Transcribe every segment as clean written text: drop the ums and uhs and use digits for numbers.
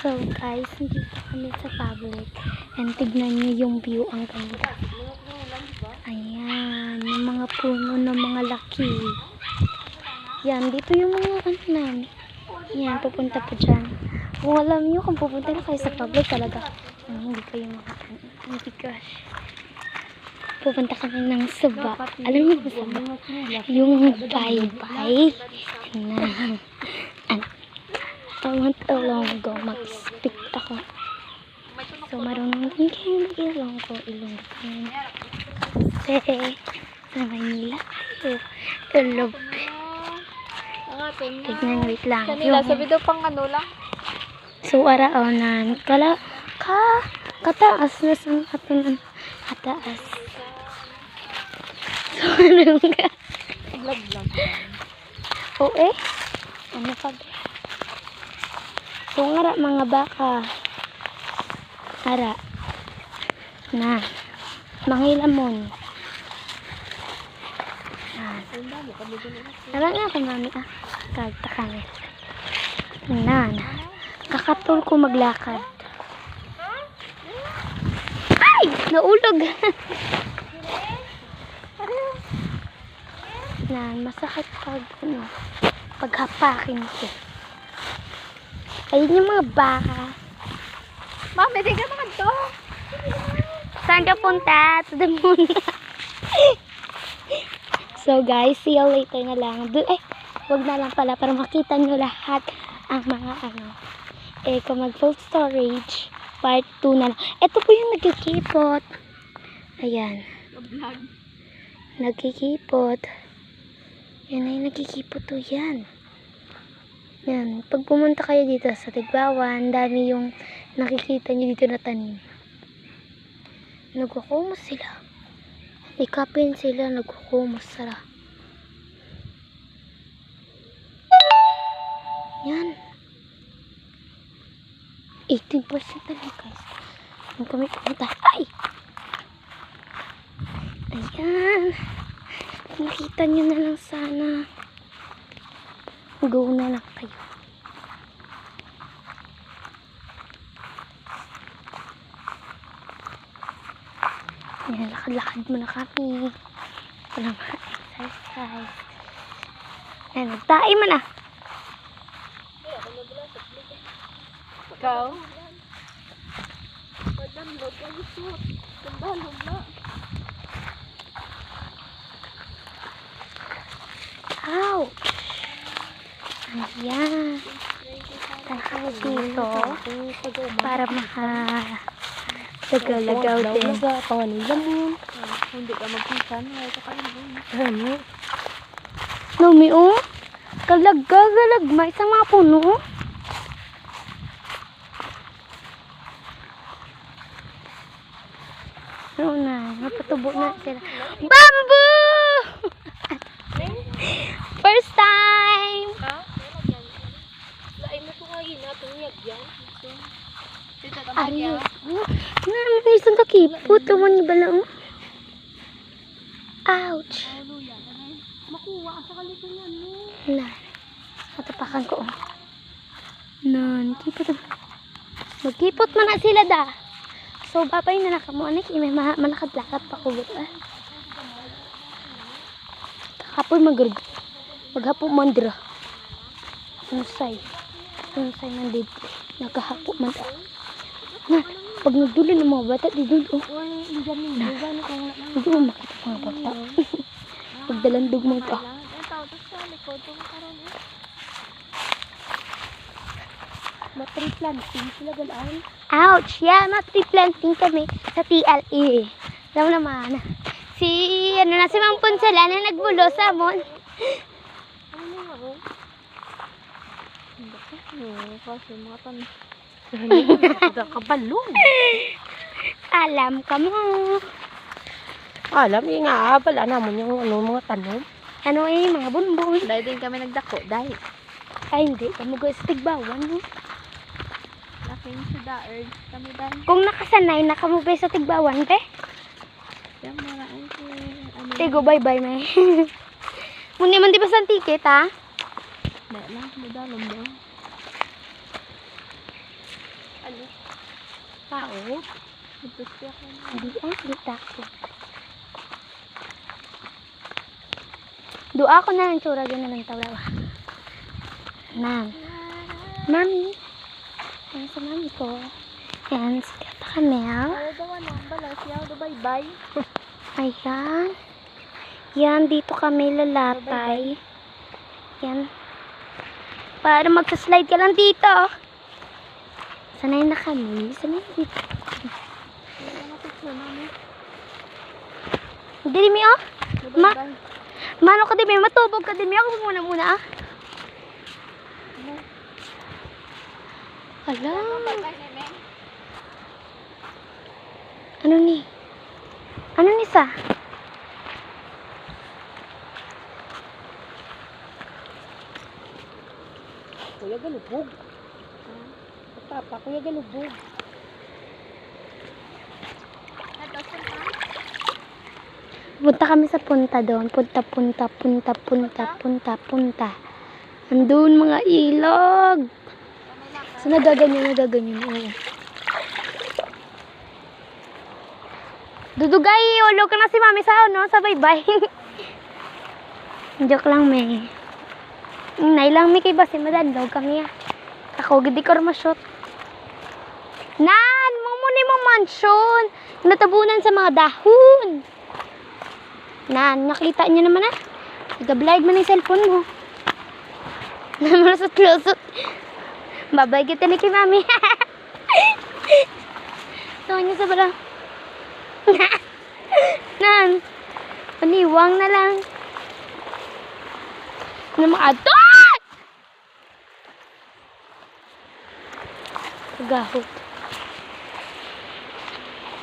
So guys, nandito kami sa public. And tignan nyo yung view, ang ganda. Ayan, yung mga puno ng mga laki. Yan, dito yung mga ano namin. Yan, pupunta po dyan. Kung alam nyo, kung pupunta na kayo sa public talaga, hindi kayo oh my gosh. Pupunta kami ng Saba. Alam niyo ba Saba? Yung bye-bye na a month long ago, mag-speak ako. So, marunong din kayo mag-ilong ko. Ilong ko. Kasi, sa Maynila kayo. Ilog. Tignan, wait lang. Kanila, sabi daw pang ano lang. So, araonan. Kataas na sa katunan. Kataas. So, ano nga? Vlog. O ano pa ba? So, ngara mga baka. Ara. Na. Mangilamon. Tara nga kay mami Kagta kami. Nan. Kakatol ko maglakad. Ay! Naulog! Nan, masakit paghapakin ko. Ayun yung mga baka. Mami, di ka naman to. Saan ka punta? To the moon. So guys, see you later na lang. Wag na lang pala para makita nyo lahat ang mga kung mag-full storage, part 2 na lang. Ito po yung nagkikipot. Ayan. Nagkikipot. Yan ay nagkikipot to yan. Yan. Pag pumunta kayo dito sa Tigbawan, dami yung nakikita nyo dito na tanim. Nagkukumos sila. Ikapin sila, nagkukumos sila. Yan. 18% na lang guys. Ang kami pumunta. Ay! Ayan. Nakita nyo na lang sana. Go na lang kayo. Ayan, lakad-lakad muna kami. Walang exercise. Ayan, nagtae mo na. Ikaw? Ouch! Ayan. Tayo dito para makalagaw din. Panganila mo. Hindi ka magpisan. Ano? Numi, Galagmay sa mga puno. Ano na, napatubo na sila. Bamboo! First time! Lain mo ito ngayon natin yan. Ariyo. Namin isang kakipot. Tuman niyo ba lang? Ouch! Makuha ka sa kalito niyan. Na. Matapakan ko. Nan, kipot. Magkipot man na sila da. So, babay na nakamo. May malakad-lakad pa ko. Kakapoy maghapo mandra. Unsay man dito. Naghahapo man ta. Na, pag nagdulo ng mga bata, dito. Na, hindi mo makita mga bata. Pagdalandog mo pa. Matri planting sila galaan. Ouch! Yeah, tree planting kami sa TLE. Alam naman. Si Mang Punsala na nagbulo sa amon. Ano nga oh? Kasi mga tanong. Kabalong. Alam ka mo. Alam, yung nga, bala naman yung mga tanong. Ano mga bunbun. Dahil din kami nagdako, dahil. Ay, hindi. Kamu guys, Tigbawan. Laking sa daer, kami dahil. Kung nakasanay na kamubay sa Tigbawan, pe. Yung mga Tigo, bye-bye, may. Muni man di ba sa ticket, ha? Dahil lang, madalong daw. kaot. Ito siya ko na. Di tako. Dua ko na ang tsura gano'n ng tawla. Ma'am. Mami. Yan sa mami ko. Yan, si Tata Kamel. Kaya daw ano, balas yaw, do bye-bye. Ayan. Yan, dito kami lalatay. Yan. Para magsaslide ka lang dito. Sanay na kami. Sanay na dito. Kaya na picture namin. Hindi mi oh. Do Ma- bye-bye. Mano ka din, matubog ka din. Ako muna ah. Hala. Ano ni? Ano ni sa? Kuya galubog. Papa, kuya galubog. Punta kami sa punta doon. Punta. Andun mga ilog. So nagaganyan. Oo. Dudugay, ulog ka na si mami sa ano, sa bye-bye. Joke lang, may. Nay lang, may kay basi madandog kami. Ako, gidi ko masyot. Nan, mamuni mo mansion. Natabunan sa mga dahon. Nan, nakita niyo naman ah. Nag-blind man yung cellphone mo. Namalusot-lusot. Babay kita ni kay mami. Tawa niyo sa bala. Nan, paniwang na lang. Na mga adot! Gahot.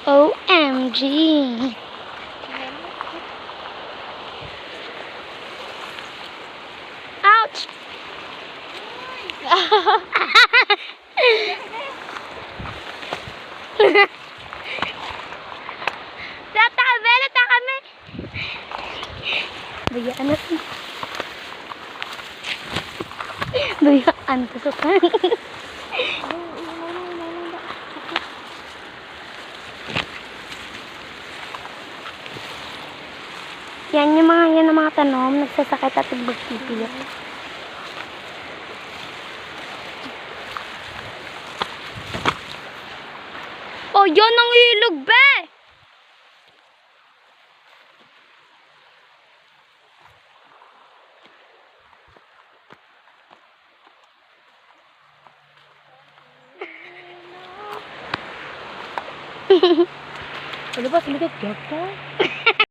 OMG. Ouch! Lata kami. Bayaan natin. Bayaan, tusukan. Yan ang mga tanom, nagsasakit at nagbagpipilip. Oh, yan ang ilog, be! Ano ba, sumigat gata?